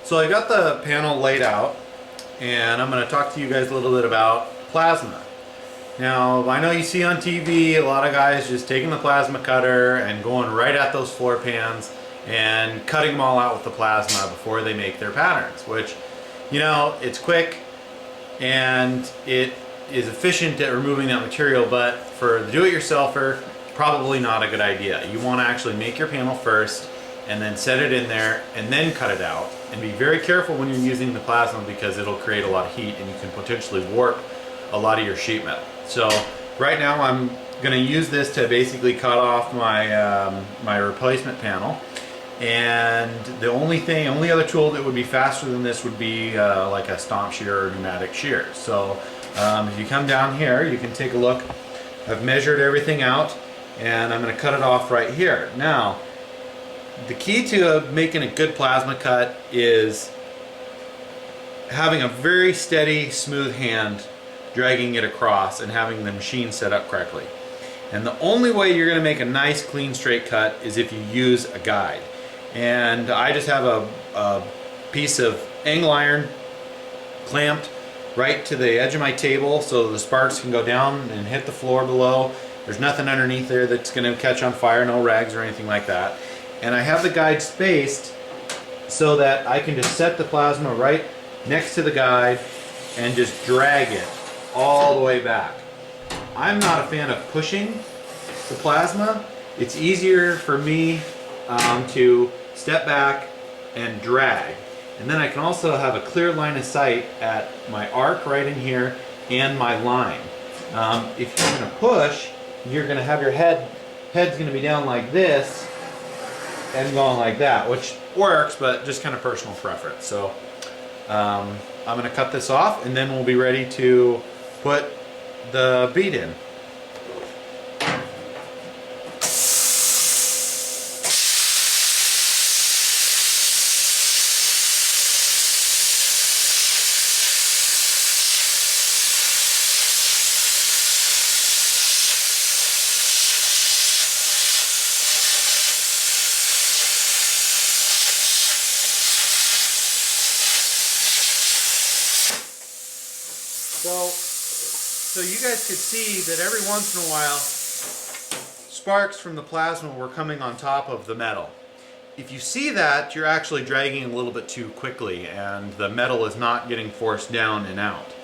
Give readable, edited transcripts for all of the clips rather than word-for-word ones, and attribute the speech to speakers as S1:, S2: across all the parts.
S1: So I got the panel laid out, and I'm going to talk to you guys a little bit about plasma. Now, I know you see on TV a lot of guys just taking the plasma cutter and going right at those floor pans and cutting them all out with the plasma before they make their patterns, which, you know, it's quick and it is efficient at removing that material, but for the do-it-yourselfer, probably not a good idea. You want to actually make your panel first and then set it in there and then cut it out, and be very careful when you're using the plasma because it'll create a lot of heat and you can potentially warp a lot of your sheet metal. So right now I'm going to use this to basically cut off my my replacement panel, and the only other tool that would be faster than this would be like a stomp shear or pneumatic shear. So if you come down here, you can take a look. I've measured everything out and I'm going to cut it off right here. Now, the key to making a good plasma cut is having a very steady, smooth hand dragging it across and having the machine set up correctly. And the only way you're going to make a nice, clean, straight cut is if you use a guide. And I just have a piece of angle iron clamped right to the edge of my table so the sparks can go down and hit the floor below. There's nothing underneath there that's going to catch on fire, no rags or anything like that. And I have the guide spaced so that I can just set the plasma right next to the guide and just drag it all the way back. I'm not a fan of pushing the plasma. It's easier for me to step back and drag. And then I can also have a clear line of sight at my arc right in here and my line. If you're going to push, you're going to have your head's going to be down like this and going like that, which works, but just kind of personal preference. So I'm going to cut this off and then we'll be ready to put the bead in. So you guys could see that every once in a while sparks from the plasma were coming on top of the metal. If you see that, you're actually dragging a little bit too quickly and the metal is not getting forced down and out.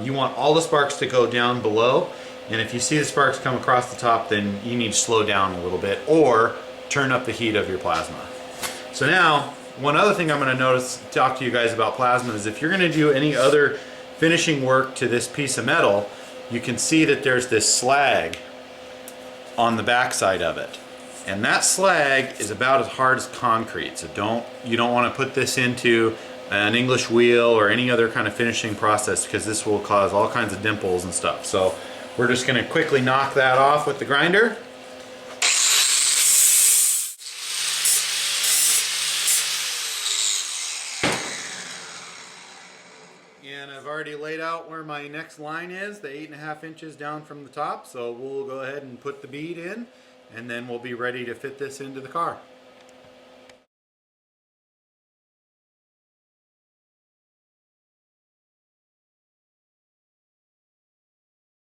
S1: You want all the sparks to go down below, and if you see the sparks come across the top, then you need to slow down a little bit or turn up the heat of your plasma. So now, one other thing I'm going to talk to you guys about plasma is if you're going to do any other finishing work to this piece of metal, you can see that there's this slag on the back side of it. And that slag is about as hard as concrete. So you don't want to put this into an English wheel or any other kind of finishing process because this will cause all kinds of dimples and stuff. So we're just going to quickly knock that off with the grinder. And I've already laid out where my next line is, the 8.5 inches down from the top. So we'll go ahead and put the bead in, and then we'll be ready to fit this into the car.